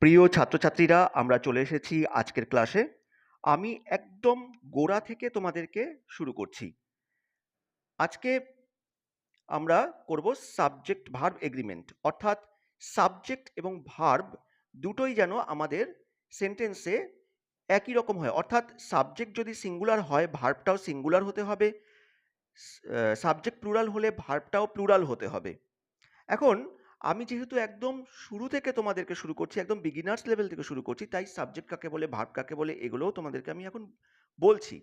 প্রিয় ছাত্রছাত্রীরা, আমরা চলে এসেছি আজকের ক্লাসে। আমি একদম গোড়া থেকে তোমাদেরকে শুরু করছি। আজকে আমরা করব সাবজেক্ট ভার্ব এগ্রিমেন্ট, অর্থাৎ সাবজেক্ট এবং ভার্ব দুটোই যেন আমাদের সেন্টেন্সে একই রকম হয়। অর্থাৎ সাবজেক্ট যদি সিঙ্গুলার হয়, ভার্বটাও সিঙ্গুলার হতে হবে। সাবজেক্ট প্লুরাল হলে ভার্বটাও প্লুরাল হতে হবে। এখন আমি যেহেতু একদম শুরু থেকে তোমাদেরকে শুরু করছি, একদম বিগিনার্স লেভেল থেকে শুরু করছি, তাই সাবজেক্ট কাকে বলে, ভার্ব কাকে বলে, এগুলোও তোমাদেরকে আমি এখন বলছি।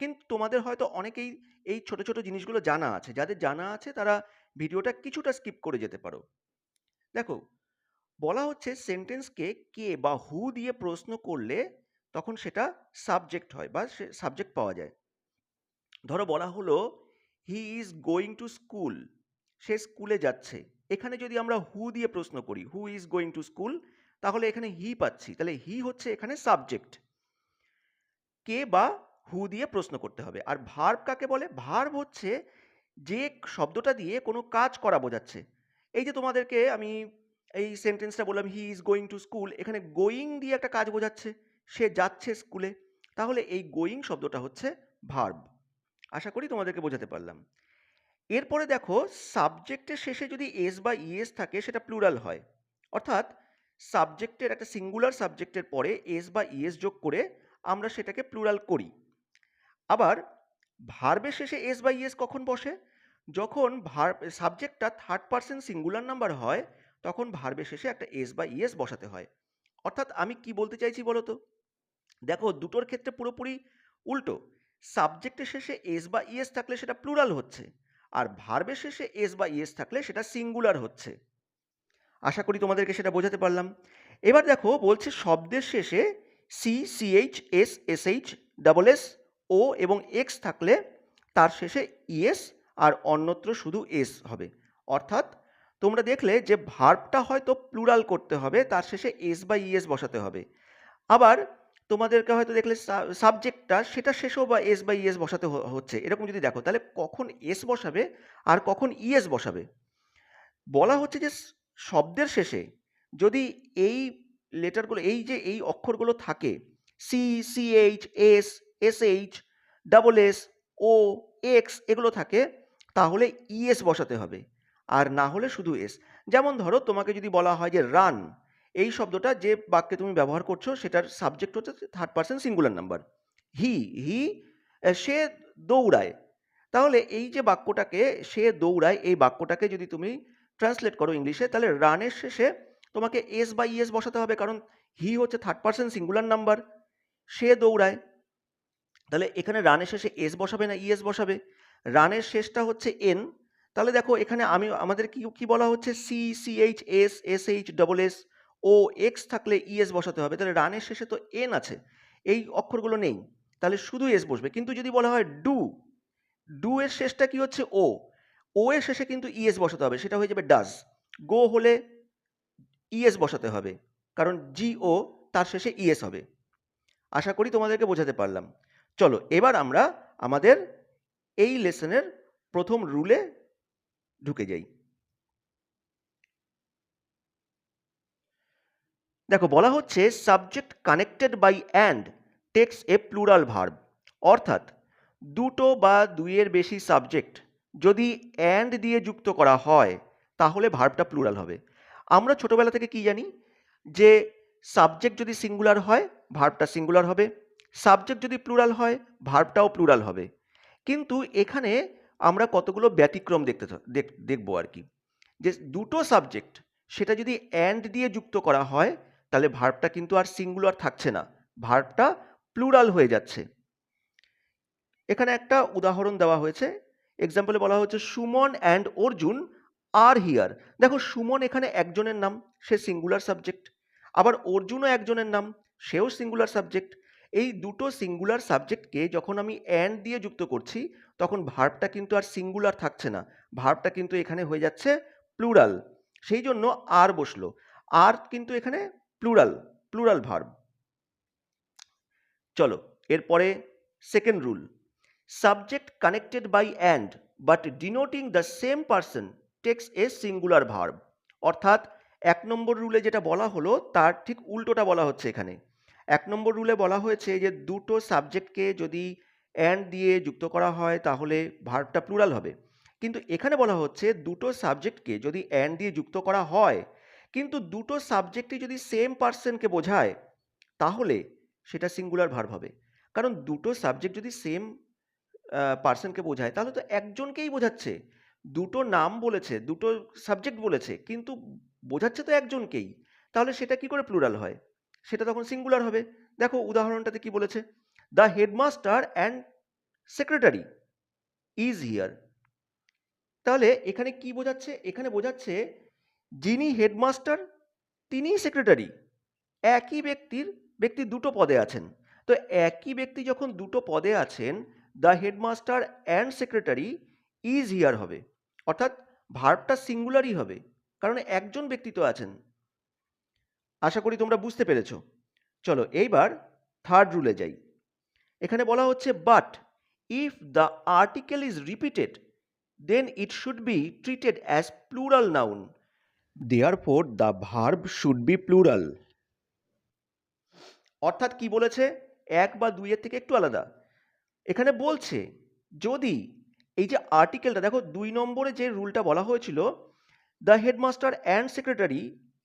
কিন্তু তোমাদের হয়তো অনেকেই এই ছোট ছোট জিনিসগুলো জানা আছে। যাদের জানা আছে তারা ভিডিওটা কিছুটা স্কিপ করে যেতে পারো। দেখো, বলা হচ্ছে সেন্টেন্সকে কে বা হু দিয়ে প্রশ্ন করলে তখন সেটা সাবজেক্ট হয় বা সে সাবজেক্ট পাওয়া যায়। ধরো বলা হলো he is going to school, সে স্কুলে যাচ্ছে। এখানে যদি আমরা হু দিয়ে প্রশ্ন করি, who is going to school, তাহলে এখানে হি পাচ্ছি। তাহলে হি হচ্ছে এখানে সাবজেক্ট। কে বা হু দিয়ে প্রশ্ন করতে হবে। আর ভার্ব কাকে বলে? ভার্ব হচ্ছে যে শব্দটা দিয়ে কোনো কাজ করা বোঝাচ্ছে। এই যে তোমাদেরকে আমি এই সেন্টেন্সটা বললাম হি ইজ গোয়িং টু স্কুল, এখানে গোয়িং দিয়ে একটা কাজ বোঝাচ্ছে, সে যাচ্ছে স্কুলে। তাহলে এই গোয়িং শব্দটা হচ্ছে ভার্ব। আশা করি তোমাদেরকে বোঝাতে পারলাম। এরপরে দেখো, সাবজেক্টের শেষে যদি এস বা ইএস থাকে সেটা প্লুরাল হয়। অর্থাৎ সাবজেক্টের একটা সিঙ্গুলার সাবজেক্টের পরে এস বা ইএস যোগ করে আমরা সেটাকে প্লুরাল করি। আবার ভার্বের শেষে এস বা ইএস কখন বসে? যখন ভার্ব সাবজেক্টটা থার্ড পারসন সিঙ্গুলার নাম্বার হয়, তখন ভার্বের শেষে একটা এস বা ইএস বসাতে হয়। অর্থাৎ আমি কি বলতে চাইছি বলো তো? দেখো, দুটোর ক্ষেত্রে পুরোপুরি উল্টো। সাবজেক্টের শেষে এস বা ইএস থাকলে সেটা প্লুরাল হচ্ছে, আর ভার্বের শেষে এস বা ইএস থাকলে সেটা সিঙ্গুলার হচ্ছে। আশা করি তোমাদেরকে সেটা বোঝাতে পারলাম। এবার দেখো, বলছে শব্দের শেষে C, CH, S, SH, double S, O এবং এক্স থাকলে তার শেষে ইএস আর অন্যত্র শুধু এস হবে। অর্থাৎ তোমরা দেখলে যে ভার্বটা হয়তো প্লুরাল করতে হবে, তার শেষে এস বা ইএস বসাতে হবে। আবার তোমাদেরকে হয়তো দেখলে সাবজেক্টটা সেটা শেষেও বা এস বা ইএস বসাতে হচ্ছে। এরকম যদি দেখো, তাহলে কখন এস বসাবে আর কখন ইএস বসাবে? বলা হচ্ছে যে শব্দের শেষে যদি এই লেটারগুলো, এই যে এই অক্ষরগুলো থাকে, C, CH, S, SH, double S, O, X, এগুলো থাকে, তাহলে ইএস বসাতে হবে। আর না হলে শুধু এস। যেমন ধরো, তোমাকে যদি বলা হয় যে রান, এই শব্দটা যে বাক্যে তুমি ব্যবহার করছো সেটার সাবজেক্ট হচ্ছে থার্ড পারসন সিঙ্গুলার নাম্বার। হি হি সে দৌড়ায়। তাহলে এই যে বাক্যটাকে সে দৌড়ায়, এই বাক্যটাকে যদি তুমি ট্রান্সলেট করো ইংলিশে, তাহলে রানের শেষে তোমাকে এস বা ইএস বসাতে হবে, কারণ হি হচ্ছে থার্ড পারসন সিঙ্গুলার নাম্বার, সে দৌড়ায়। তাহলে এখানে রানের শেষে এস বসাবে না ইএস বসাবে? রানের শেষটা হচ্ছে এন। তাহলে দেখো, এখানে আমাদের কি কি বলা হচ্ছে? C, CH, S, SH, double S, O, X থাকলে ইএস বসাতে হবে। তাহলে রানের শেষে তো এন আছে, এই অক্ষরগুলো নেই, তাহলে শুধু এস বসবে। কিন্তু যদি বলা হয় ডু, ডু এর শেষটা কি হচ্ছে? ও, ও এর শেষে কিন্তু ইএস বসাতে হবে, সেটা হয়ে যাবে ডাজ। গো হলে ইএস বসাতে হবে, কারণ জিও তার শেষে ইএস হবে। আশা করি তোমাদেরকে বোঝাতে পারলাম। চলো এবার আমরা আমাদের এই লেসনের প্রথম রুলে ঢুকে যাই। দেখো, বলা হচ্ছে subject connected by and takes a plural verb. অর্থাৎ দুটো বা দুইয়ের বেশি সাবজেক্ট যদি অ্যান্ড দিয়ে যুক্ত করা হয়, তাহলে ভার্বটা প্লুরাল হবে। আমরা ছোটবেলা থেকে কি জানি? যে সাবজেক্ট যদি সিঙ্গুলার হয়, ভার্বটা সিঙ্গুলার হবে। সাবজেক্ট যদি প্লুরাল হয়, ভার্বটাও প্লুরাল হবে। কিন্তু এখানে আমরা কতগুলো ব্যতিক্রম দেখবো আর কি। যে দুটো সাবজেক্ট সেটা যদি অ্যান্ড দিয়ে যুক্ত করা হয়, তাহলে ভার্বটা কিন্তু আর সিঙ্গুলার থাকছে না, ভার্বটা প্লুরাল হয়ে যাচ্ছে। এখানে একটা উদাহরণ দেওয়া হয়েছে। এক্সাম্পলে বলা হচ্ছে Suman and Arjun R here. দেখো, সুমন এখানে একজনের নাম, সে সিঙ্গুলার সাবজেক্ট। আবার অর্জুনও একজনের নাম, সেও সিঙ্গুলার সাবজেক্ট। এই দুটো সিঙ্গুলার সাবজেক্টকে যখন আমি অ্যান্ড দিয়ে যুক্ত করছি, তখন ভার্বটা কিন্তু আর সিঙ্গুলার থাকছে না, ভার্বটা কিন্তু এখানে হয়ে যাচ্ছে প্লুরাল। সেই জন্য আর বসলো। আর কিন্তু এখানে প্লুরাল, প্লুরাল ভার্ব। চলো এরপরে second rule. Subject connected by and but denoting the same person takes a singular verb. অর্থাৎ 1 নম্বর রুলে যেটা বলা হলো তার ঠিক উল্টোটা বলা হচ্ছে এখানে। 1 নম্বর রুলে বলা হয়েছে যে দুটো সাবজেক্টকে যদি অ্যান্ড দিয়ে যুক্ত করা হয় তাহলে ভার্বটা প্লুরাল হবে। কিন্তু এখানে বলা হচ্ছে দুটো সাবজেক্টকে যদি অ্যান্ড দিয়ে যুক্ত করা হয়, কিন্তু দুটো সাবজেক্টই যদি সেম পার্সনকে বোঝায় তাহলে সেটা সিঙ্গুলার ভার্ব হবে। কারণ দুটো সাবজেক্ট যদি সেম পার্সনকে বোঝায় তাহলে তো একজনকেই বোঝাচ্ছে। দুটো নাম বলেছে, দুটো সাবজেক্ট বলেছে, কিন্তু বোঝাচ্ছে তো একজনকেই। তাহলে সেটা কি করে প্লুরাল হয়? সেটা তখন সিঙ্গুলার হবে। দেখো উদাহরণটাতে কি বলেছে, the headmaster and secretary is here. তাহলে এখানে কি বোঝাচ্ছে? এখানে বোঝাচ্ছে যিনি হেডমাস্টার তিনিই সেক্রেটারি। একই ব্যক্তি দুটো পদে আছেন। তো একই ব্যক্তি যখন দুটো পদে আছেন, the headmaster and secretary is here হবে, অর্থাৎ ভার্বটা সিঙ্গুলারই হবে, কারণ একজন ব্যক্তি তো আছেন। আশা করি তোমরা বুঝতে পেরেছো। চলো এইবার থার্ড রুলে যাই। এখানে বলা হচ্ছে but if the article is repeated then it should be treated as plural noun, therefore the verb should be plural. অর্থাৎ কি বলেছে? এক বা দুইয়ের থেকে একটু আলাদা। এখানে বলছে যদি এই যে আর্টিকেলটা দেখো 2 নম্বরে যে রুলটা বলা হয়েছিল, the headmaster and secretary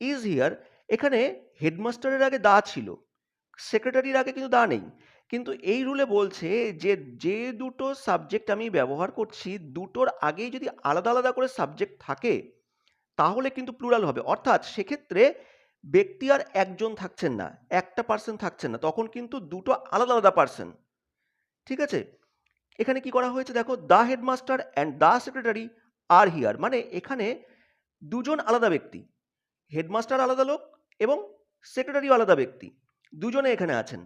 is here, এখানে হেডমাস্টারের আগে দা ছিল, সেক্রেটারির আগে কিন্তু দা নেই। কিন্তু এই রুলে বলছে যে যে দুটো সাবজেক্ট আমি ব্যবহার করছি দুটোর আগেই যদি আলাদা আলাদা করে সাবজেক্ট থাকে তাহলে কিন্তু প্লুরাল হবে। অর্থাৎ সেক্ষেত্রে ব্যক্তি আর একজন থাকছেন না, একটা পার্সন থাকছেন না, তখন কিন্তু দুটো আলাদা আলাদা পার্সন। ঠিক আছে? এখানে কি করা হয়েছে দেখো, the headmaster and the secretary R here, মানে এখানে দুজন আলাদা ব্যক্তি, হেডমাস্টার আলাদা লোক এবং সেক্রেটারিও আলাদা ব্যক্তি, দুজনে এখানে আছেন।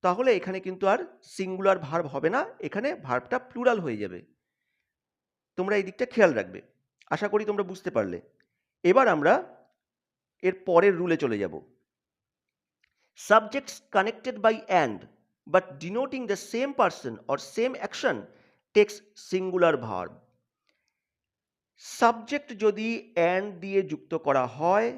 তাহলে এখানে কিন্তু আর সিঙ্গুলার ভার্ব হবে না, এখানে ভার্বটা প্লুরাল হয়ে যাবে। তোমরা এই দিকটা খেয়াল রাখবে। আশা করি তোমরা বুঝতে পারলে। এবার আমরা এর পরের রুলে চলে যাব। Subjects connected by and but denoting the same person or same action takes singular verb. Subject যদি অ্যান্ড দিয়ে যুক্ত করা হয়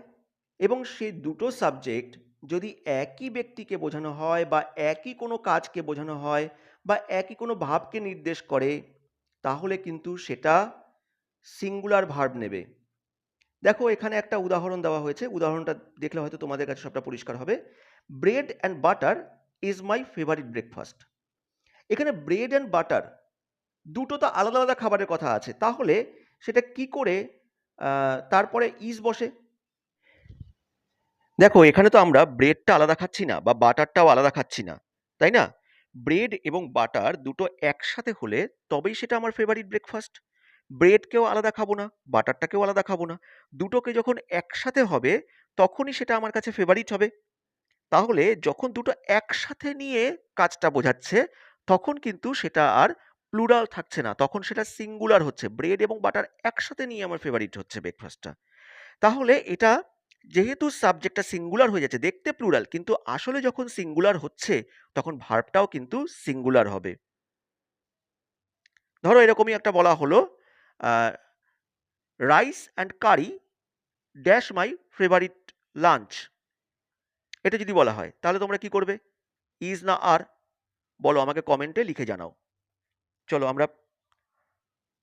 এবং সেই দুটো সাবজেক্ট যদি একই ব্যক্তিকে বোঝানো হয় বা একই কোনো কাজকে বোঝানো হয় বা একই কোনো ভাবকে নির্দেশ করে তাহলে কিন্তু সেটা সিঙ্গুলার ভার্ব নেবে। দেখো এখানে একটা উদাহরণ দেওয়া হয়েছে, উদাহরণটা দেখলে হয়তো তোমাদের কাছে সবটা পরিষ্কার হবে। Bread and butter is my favourite breakfast. এখানে ব্রেড অ্যান্ড বাটার দুটো তো আলাদা আলাদা খাবারের কথা আছে, তাহলে সেটা কি করে তারপরে ইজ বসে? দেখো এখানে তো আমরা ব্রেডটা আলাদা খাচ্ছি না বা বাটারটাও আলাদা খাচ্ছি না, তাই না? ব্রেড এবং বাটার দুটো একসাথে হলে তবেই সেটা আমার ফেভারিট ব্রেকফাস্ট। ব্রেডকেও আলাদা খাবো না, বাটারটাকেও আলাদা খাবো না, দুটোকে যখন একসাথে হবে তখনই সেটা আমার কাছে ফেভারিট হবে। তাহলে যখন দুটো একসাথে নিয়ে কাজটা বোঝাচ্ছে তখন কিন্তু সেটা আর প্লুরাল থাকছে না, তখন সেটা সিঙ্গুলার হচ্ছে। ব্রেড এবং বাটার একসাথে নিয়ে আমার ফেভারিট হচ্ছে ব্রেকফাস্টটা। তাহলে এটা যেহেতু সাবজেক্টটা সিঙ্গুলার হয়ে যাচ্ছে, দেখতে প্লুরাল কিন্তু আসলে যখন সিঙ্গুলার হচ্ছে তখন ভার্বটাও কিন্তু সিঙ্গুলার হবে। ধরো এরকমই একটা বলা হলো, rice and curry dash my favourite lunch. এটা যদি বলা হয় তাহলে তোমরা কি করবে? ইজ না আর? বলো, আমাকে কমেন্টে লিখে জানাও। চলো আমরা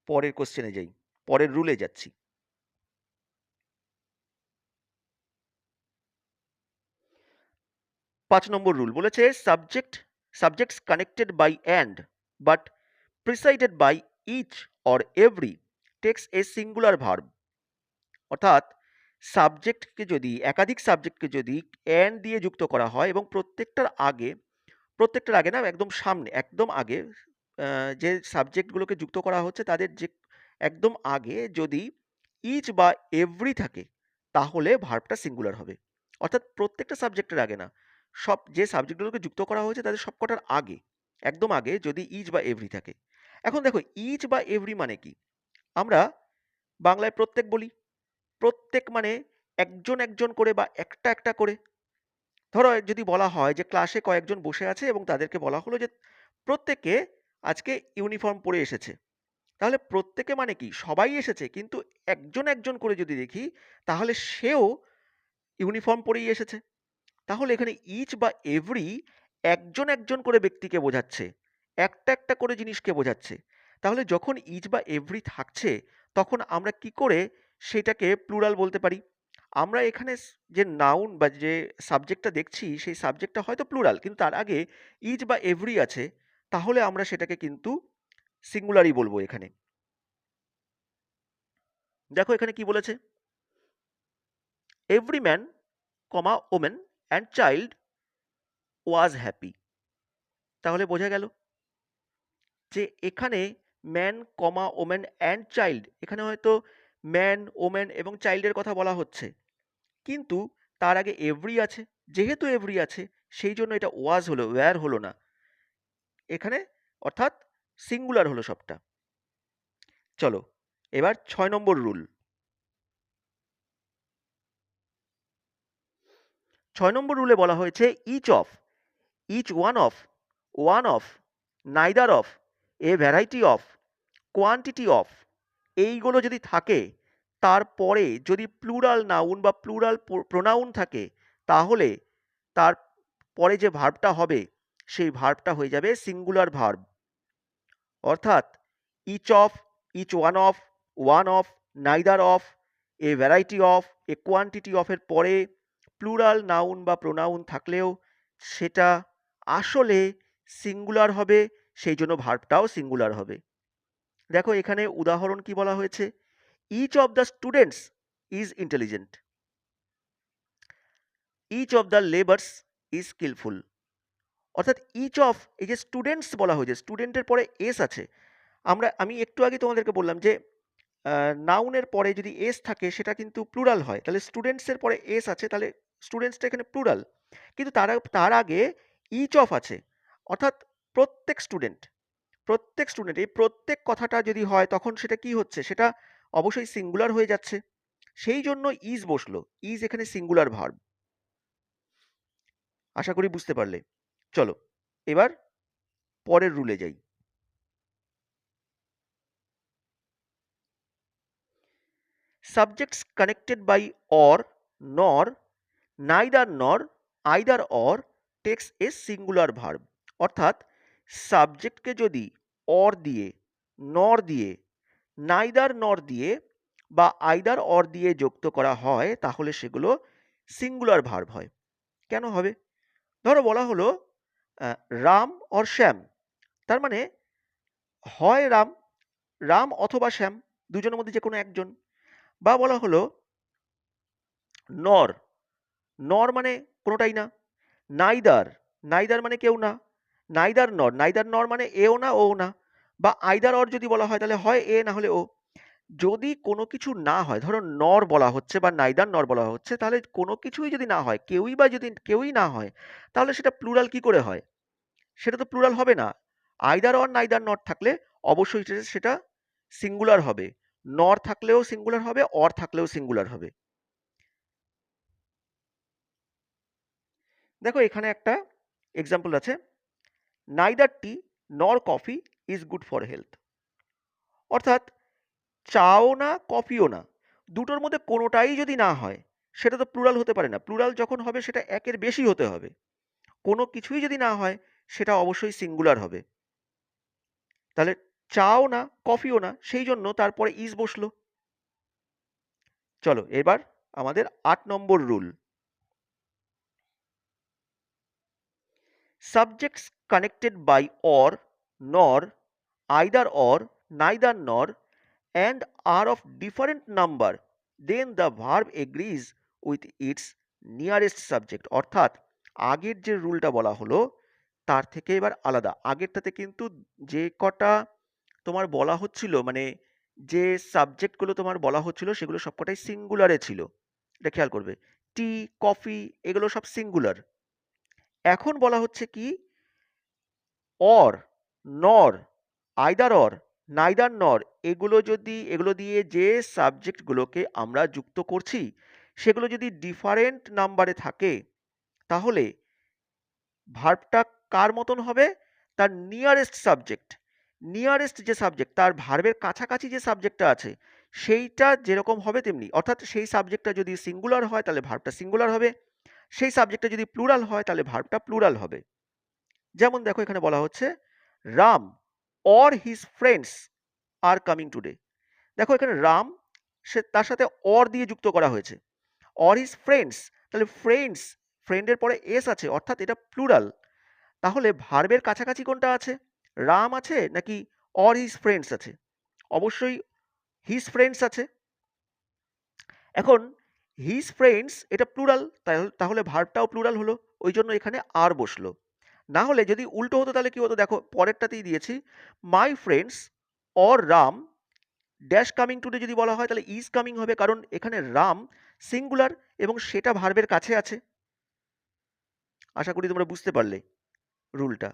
পরের কোশ্চেনে যাই, পরের রুলে যাচ্ছি। 5 নম্বর রুল বলেছে subjects connected by and but preceded by each or every takes a singular verb. অর্থাৎ একাধিক সাবজেক্টকে যদি অ্যান্ড দিয়ে যুক্ত করা হয় এবং প্রত্যেকটার আগে না, একদম সামনে, একদম আগে যে সাবজেক্টগুলোকে যুক্ত করা হচ্ছে তাদের যে একদম আগে যদি ইচ বা এভরি থাকে তাহলে ভার্বটা সিঙ্গুলার হবে। অর্থাৎ প্রত্যেকটা সাবজেক্টের আগে না, সব যে সাবজেক্টগুলোকে যুক্ত করা হয়েছে তাদের সবকটার আগে, একদম আগে যদি ইচ বা এভরি থাকে। এখন দেখো ইচ বা এভরি মানে কি? আমরা বাংলায় প্রত্যেক বলি। প্রত্যেক মানে একজন একজন করে বা একটা একটা করে। ধরো যদি বলা হয় যে ক্লাসে কয়েকজন বসে আছে এবং তাদেরকে বলা হলো যে প্রত্যেকে আজকে ইউনিফর্ম পরে এসেছে, তাহলে প্রত্যেকে মানে কি? সবাই এসেছে, কিন্তু একজন একজন করে যদি দেখি তাহলে সেও ইউনিফর্ম পরেই এসেছে। তাহলে এখানে ইচ বা এভরি একজন একজন করে ব্যক্তিকে বোঝাচ্ছে, একটা একটা করে জিনিসকে বোঝাচ্ছে। তাহলে যখন ইচ বা এভরি থাকছে তখন আমরা কি করে সেটাকে প্লুরাল বলতে পারি? আমরা এখানে যে নাউন বা যে সাবজেক্টটা দেখছি সেই সাবজেক্টটা হয়তো প্লুরাল, কিন্তু তার আগে ইচ বা এভরি আছে, তাহলে আমরা সেটাকে কিন্তু সিঙ্গুলারই বলবো এখানে। দেখো এখানে কি বলেছে, every man comma women and child was happy. তাহলে বোঝা গেল যে এখানে man comma women and child, এখানে হয়তো ম্যান ওমেন এবং চাইল্ডের কথা বলা হচ্ছে, কিন্তু তার আগে এভরি আছে। যেহেতু এভরি আছে সেই জন্য এটা ওয়াজ হলো, ওয়্যার হলো না এখানে, অর্থাৎ সিঙ্গুলার হলো সবটা। চলো এবার 6 নম্বর রুল। 6 নম্বর রুলে বলা হয়েছে each of, each one of, neither of, a variety of, quantity of, এইগুলো যদি থাকে তারপরে যদি প্লুরাল নাউন বা প্লুরাল প্রোনাউন থাকে তাহলে তার পরে যে ভার্বটা হবে সেই ভার্বটা হয়ে যাবে সিঙ্গুলার ভার্ব। অর্থাৎ each of, each one of, neither of, a variety of, a quantity অফের পরে প্লুরাল নাউন বা প্রোনাউন থাকলেও সেটা আসলে সিঙ্গুলার হবে, সেই জন্য ভার্বটাও সিঙ্গুলার হবে। দেখো এখানে উদাহরণ কি বলা হয়েছে, each of the students is intelligent, each of the labours is skilful. অর্থাৎ ইচ অফ, এই যে স্টুডেন্টস বলা হয়েছে, স্টুডেন্টের পরে এস আছে। আমি একটু আগে তোমাদেরকে বললাম যে নাউনের পরে যদি এস থাকে সেটা কিন্তু প্লুরাল হয়, তাহলে স্টুডেন্টসের পরে এস আছে, তাহলে স্টুডেন্টসটা এখানে প্লুরাল। কিন্তু তার আগে ইচ অফ আছে, অর্থাৎ প্রত্যেক স্টুডেন্ট, এই প্রত্যেক কথাটা যদি হয় তখন সেটা কি হচ্ছে, সেটা অবশ্যই সিঙ্গুলার হয়ে যাচ্ছে, সেই জন্য ইজ বসলো। ইজ এখানে সিঙ্গুলার ভার্ব। আশা করি বুঝতে পারলে। চলো এবার পরের রুলে যাই। Subjects connected by or, nor, neither nor, either or takes a singular verb. অর্থাৎ সাবজেক্টকে যদি অর দিয়ে, নর দিয়ে, নাইদার নর দিয়ে বা আইদার অর দিয়ে যুক্ত করা হয় তাহলে সেগুলো সিঙ্গুলার ভার্ব হয়। কেন হবে? ধরো বলা হলো রাম অর শ্যাম, তার মানে হয় রাম, রাম অথবা শ্যাম, দুজনের মধ্যে যে কোনো একজন। বা বলা হলো নর, নর মানে কোনোটাই না। নাইদার, নাইদার মানে কেউ না। নাইদার নর মানে এও না ও না। বা আইদার অর যদি বলা হয় তাহলে হয় এ না হলে ও। যদি কোনো কিছু না হয়, ধরো নর বলা হচ্ছে বা নাইদার নর বলা হচ্ছে, তাহলে কোনো কিছুই যদি না হয়, কেউই না হয়, তাহলে সেটা প্লুরাল কি করে হয়? সেটা তো প্লুরাল হবে না। আইদার অর নাইদার নট থাকলে অবশ্যই সেটা সিঙ্গুলার হবে। নর থাকলেও সিঙ্গুলার হবে, অর থাকলেও সিঙ্গুলার হবে। দেখো এখানে একটা এক্সাম্পল আছে, নাইদার টি নর coffee is good for health. অর্থাৎ চাও না কফিও না, দুটোর মধ্যে কোনোটাই যদি না হয় সেটা তো প্লুরাল হতে পারে না। প্লুরাল যখন হবে সেটা একের বেশি হতে হবে। কোনো কিছুই যদি না হয় সেটা অবশ্যই সিঙ্গুলার হবে। তাহলে চাও না কফিও না, সেই জন্য তারপরে ইজ বসলো। চলো এবার আমাদের 8 number rule. Subjects connected by or, nor, either or, neither nor and are of different number, then the verb agrees with its nearest subject। অর্থাৎ আগের যে রুলটা বলা হলো তার থেকে এবার আলাদা। আগেরটাতে কিন্তু যে কটা তোমার বলা হচ্ছিল, মানে যে সাবজেক্টগুলো তোমার বলা হচ্ছিল সেগুলো সবকটাই সিঙ্গুলারে ছিল, এটা খেয়াল করবে। টি, কফি, এগুলো সব সিঙ্গুলার। এখন বলা হচ্ছে কি, or, nor, either or, neither নর, এগুলো দিয়ে যে সাবজেক্টগুলোকে আমরা যুক্ত করছি সেগুলো যদি ডিফারেন্ট নাম্বারে থাকে তাহলে ভার্বটা কার মতন হবে? তার নিয়ারেস্ট সাবজেক্ট, নিয়ারেস্ট যে সাবজেক্ট, তার ভার্বের কাছাকাছি যে সাবজেক্টটা আছে সেইটা যেরকম হবে তেমনি, অর্থাৎ সেই সাবজেক্টটা যদি সিঙ্গুলার হয় তাহলে ভার্বটা সিঙ্গুলার হবে, সেই সাবজেক্টটা যদি প্লুরাল হয় তাহলে ভার্বটা প্লুরাল হবে। যেমন দেখো এখানে বলা হচ্ছে Ram or his friends are coming today. দেখো এখানে রাম সে তার সাথে অর দিয়ে যুক্ত করা হয়েছে, অর হিজ ফ্রেন্ডস, তাহলে ফ্রেন্ডস, ফ্রেন্ডের পরে এস আছে অর্থাৎ এটা প্লুরাল। তাহলে ভার্বের কাছাকাছি কোনটা আছে, রাম আছে নাকি অর হিজ ফ্রেন্ডস আছে? অবশ্যই হিজ ফ্রেন্ডস আছে। এখন হিজ ফ্রেন্ডস এটা প্লুরাল, তাহলে ভার্বটাও প্লুরাল হলো, ওই জন্য এখানে আর বসলো। না হলে যদি উল্টো হতো তাহলে কি হতো, দেখো পরেরটাতেই দিয়েছি my friends or Ram dash coming today, যদি বলা হয় তাহলে ইজ কামিং হবে, কারণ এখানে রাম সিঙ্গুলার এবং সেটা ভার্বের কাছে আছে। আশা করি তোমরা বুঝতে পারলে রুলটা।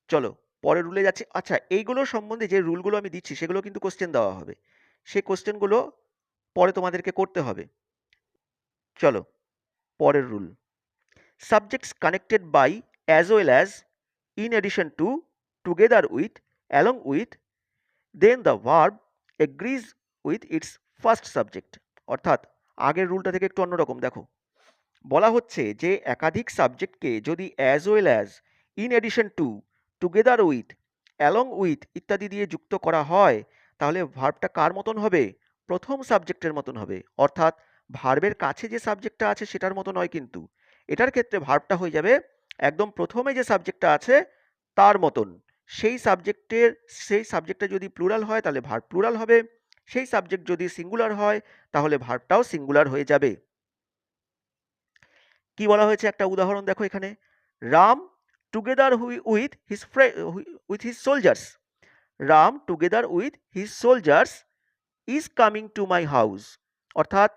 চলো পরের রুলে যাচ্ছি। আচ্ছা, এইগুলো সম্বন্ধে যে রুলগুলো আমি দিচ্ছি সেগুলো কিন্তু কোশ্চেন দেওয়া হবে, সেই কোশ্চেনগুলো পরে তোমাদেরকে করতে হবে। চলো পরের rule, subjects connected by as well as in addition to together with along with then the verb agrees with its first subject। অর্থাৎ আগের রুলটা থেকে একটু অন্যরকম। দেখো বলা হচ্ছে যে একাধিক সাবজেক্টকে যদি as well as, in addition to, together with, along with ইত্যাদি দিয়ে যুক্ত করা হয় তাহলে ভার্বটা কার মতন হবে, প্রথম সাবজেক্টের মতন হবে। অর্থাৎ ভার্বের কাছে যে সাবজেক্টটা আছে সেটার মতো নয়, কিন্তু এটার ক্ষেত্রে ভার্বটা হয়ে যাবে একদম প্রথমে যে সাবজেক্টটা আছে তার মতন। সেই সাবজেক্টটা যদি প্লুরাল হয় তাহলে ভার্ব প্লুরাল হবে, সেই সাবজেক্ট যদি সিঙ্গুলার হয় তাহলে ভার্বটাও সিঙ্গুলার হয়ে যাবে। কি বলা হয়েছে একটা উদাহরণ দেখো এখানে, Ram together with his soldiers, Ram together with his soldiers is coming to my house. অর্থাৎ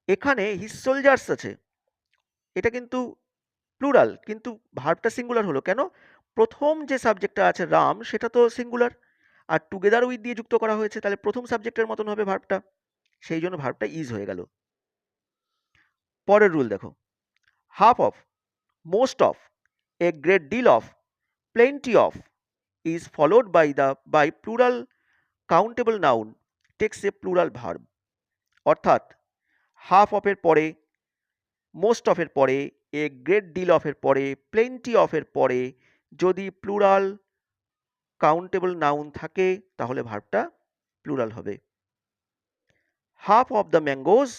এখানে হিজ সোলজার্স আছে, এটা কিন্তু প্লুরাল, কিন্তু ভার্বটা সিঙ্গুলার হলো কেন, প্রথম যে সাবজেক্টটা আছে রাম সেটা তো সিঙ্গুলার, আর টুগেদার উইথ দিয়ে যুক্ত করা হয়েছে, তাহলে প্রথম সাবজেক্টের মতন হবে ভার্বটা, সেই জন্য ভার্বটা ইজ হয়ে গেল। পরের রুল দেখো, half of, most of, a great deal of, plenty of is followed by plural countable noun takes a plural verb। অর্থাৎ half of এর পরে, most of এর পরে, a great deal of এর পরে, plenty of এর পরে যদি প্লুরাল কাউন্টেবল নাউন থাকে তাহলে ভার্বটা প্লুরাল হবে। half of the mangoes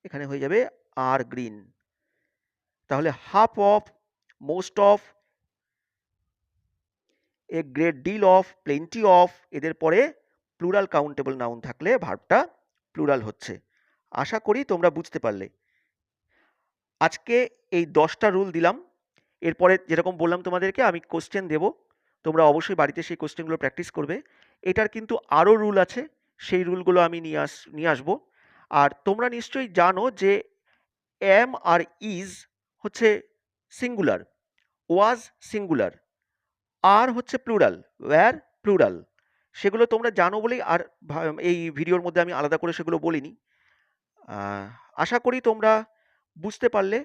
এখানে হয়ে যাবে আর গ্রিন। তাহলে half of, most of, a great deal of, plenty of এদের পরে প্লুরাল কাউন্টেবল নাউন থাকলে ভার্বটা প্লুরাল হচ্ছে। আশা করি তোমরা বুঝতে পারলে। আজকে এই 10টা রুল দিলাম, এরপরে যেরকম বললাম তোমাদেরকে আমি কোশ্চেন দেব, তোমরা অবশ্যই বাড়িতে সেই কোশ্চেনগুলো প্র্যাকটিস করবে। এটার কিন্তু আরও রুল আছে, সেই রুলগুলো আমি নিয়ে আসবো। আর তোমরা নিশ্চয়ই জানো যে অ্যাম আর ইজ হচ্ছে সিঙ্গুলার, ওয়াজ সিঙ্গুলার, আর হচ্ছে প্লুরাল, ওয়্যার প্লুরাল। সেগুলো তোমরা জানো বলেই আর এই ভিডিওর মধ্যে আমি আলাদা করে সেগুলো বলিনি। আশা করি তোমরা বুঝতে পারলে।